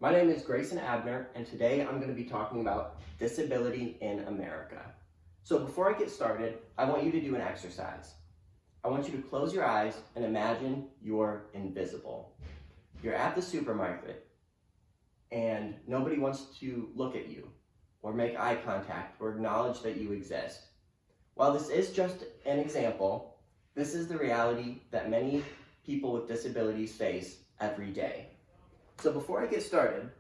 My name is Grayson Abner, and today I'm going to be talking about disability in America. So before I get started, I want you to do an exercise. I want you to close your eyes and imagine you're invisible. You're at the supermarket, and nobody wants to look at you, or make eye contact, or acknowledge that you exist. While this is just an example, this is the reality that many people with disabilities face every day. So before I get started,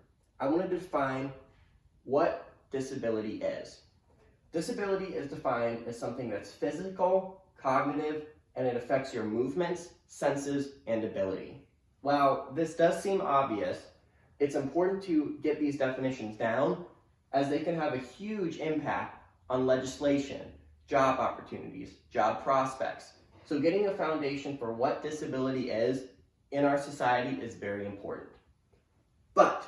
I want to define what disability is. Disability is defined as something that's physical, cognitive, and it affects your movements, senses, and ability. While this does seem obvious, it's important to get these definitions down as they can have a huge impact on legislation, job opportunities, job prospects. So getting a foundation for what disability is in our society is very important. But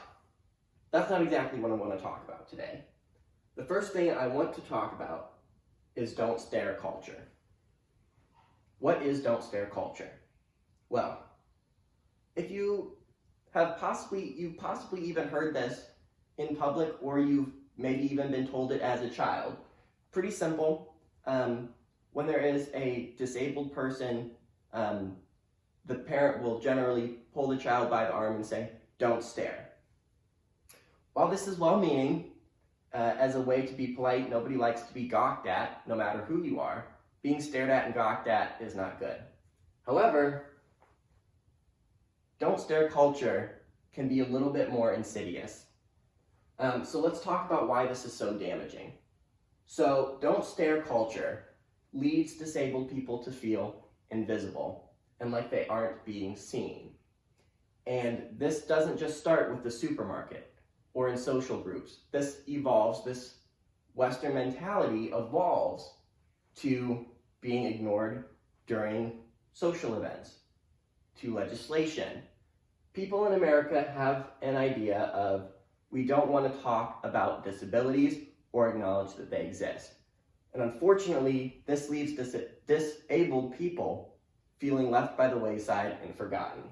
that's not exactly what I want to talk about today. The first thing I want to talk about is don't stare culture. What is don't stare culture? Well, if you have possibly even heard this in public, or you've maybe even been told it as a child. Pretty simple. When there is a disabled person, the parent will generally pull the child by the arm and say, "Don't stare." While this is well-meaning, as a way to be polite, nobody likes to be gawked at, no matter who you are. Being stared at and gawked at is not good. However, don't stare culture can be a little bit more insidious. So let's talk about why this is so damaging. So don't stare culture leads disabled people to feel invisible and like they aren't being seen. And this doesn't just start with the supermarket or in social groups. This Western mentality evolves to being ignored during social events, to legislation. People in America have an idea of we don't want to talk about disabilities or acknowledge that they exist. And unfortunately, this leaves disabled people feeling left by the wayside and forgotten.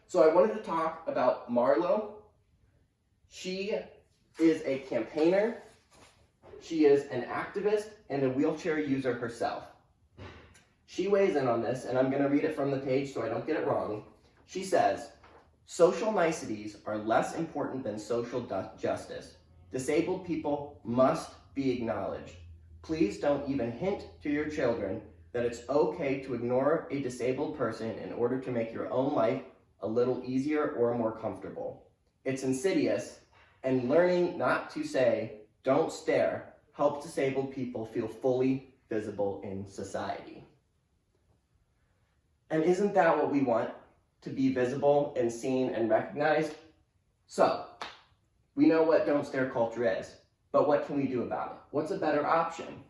So I wanted to talk about Marlo. She is a campaigner, she is an activist, and a wheelchair user herself. She weighs in on this, and I'm going to read it from the page so I don't get it wrong. She says, "Social niceties are less important than social justice. Disabled people must be acknowledged. Please don't even hint to your children that it's okay to ignore a disabled person in order to make your own life a little easier or more comfortable. It's insidious, and learning not to say, 'Don't stare,' helps disabled people feel fully visible in society." And isn't that what we want? To be visible and seen and recognized? So, we know what don't stare culture is, but what can we do about it? What's a better option?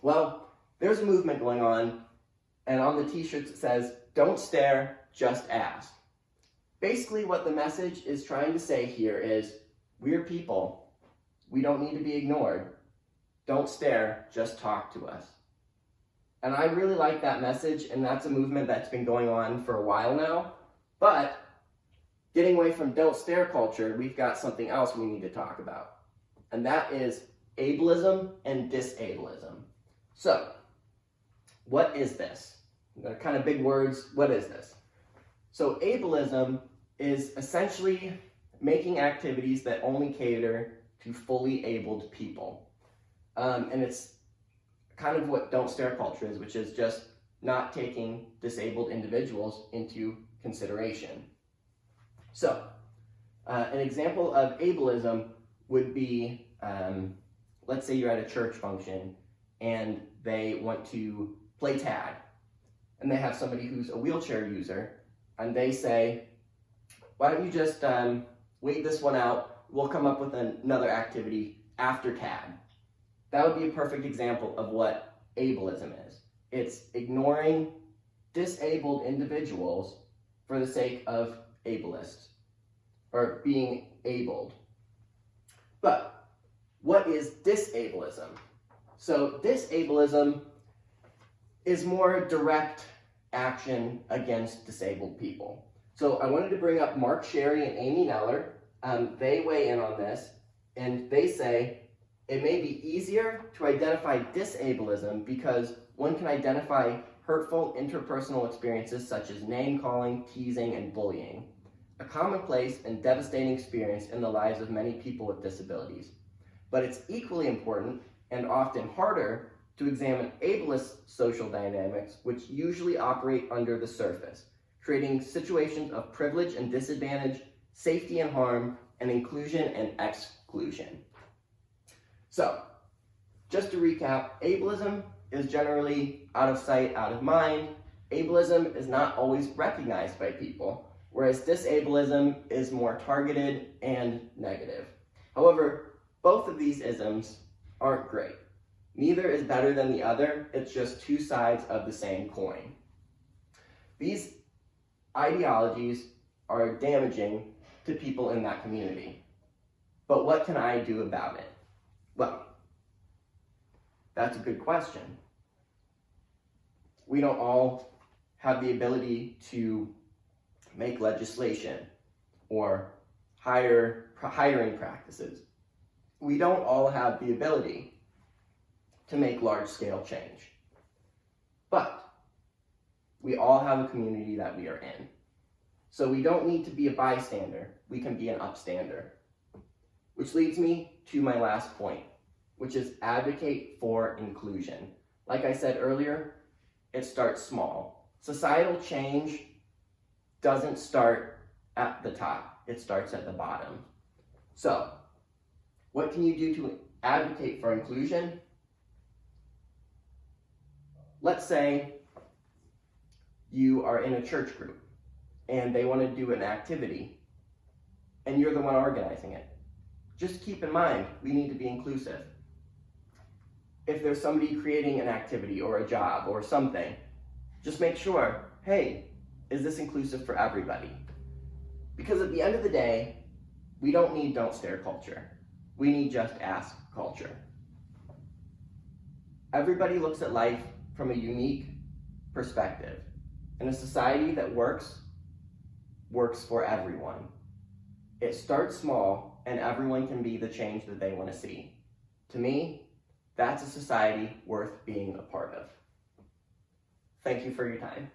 Well, there's a movement going on, and on the t-shirts it says, "Don't stare, just ask." Basically what the message is trying to say here is, we're people. We don't need to be ignored. Don't stare, just talk to us. And I really like that message, and that's a movement that's been going on for a while now. But getting away from don't stare culture, we've got something else we need to talk about. And that is ableism and disableism. So, what is this? They're kind of big words. What is this? So ableism is essentially making activities that only cater to fully abled people. And it's kind of what don't stare culture is, which is just not taking disabled individuals into consideration. So, an example of ableism would be, let's say you're at a church function and they want to play tag, and they have somebody who's a wheelchair user, and they say, "Why don't you just wait this one out, we'll come up with another activity after tag." That would be a perfect example of what ableism is. It's ignoring disabled individuals for the sake of ableists, or being abled. But what is disableism? So disableism is more direct action against disabled people. So I wanted to bring up Mark Sherry and Amy Neller. they weigh in on this, and they say it may be easier to identify disableism because one can identify hurtful interpersonal experiences such as name-calling, teasing, and bullying, a commonplace and devastating experience in the lives of many people with disabilities. But it's equally important, and often harder, to examine ableist social dynamics, which usually operate under the surface, creating situations of privilege and disadvantage, safety and harm, and inclusion and exclusion. So, just to recap, ableism is generally out of sight, out of mind. Ableism is not always recognized by people, whereas disableism is more targeted and negative. However, both of these isms aren't great. Neither is better than the other, it's just two sides of the same coin. These ideologies are damaging to people in that community. But what can I do about it? Well, that's a good question. We don't all have the ability to make legislation or hiring practices. We don't all have the ability to make large-scale change. But we all have a community that we are in. So we don't need to be a bystander, we can be an upstander. Which leads me to my last point, which is advocate for inclusion. Like I said earlier, it starts small. Societal change doesn't start at the top, it starts at the bottom. So, what can you do to advocate for inclusion? Let's say you are in a church group and they want to do an activity and you're the one organizing it. Just keep in mind, we need to be inclusive. If there's somebody creating an activity or a job or something, just make sure, hey, is this inclusive for everybody? Because at the end of the day, we don't need don't stare culture. We need just ask culture. Everybody looks at life from a unique perspective. And a society that works for everyone. It starts small and everyone can be the change that they want to see. To me, that's a society worth being a part of. Thank you for your time.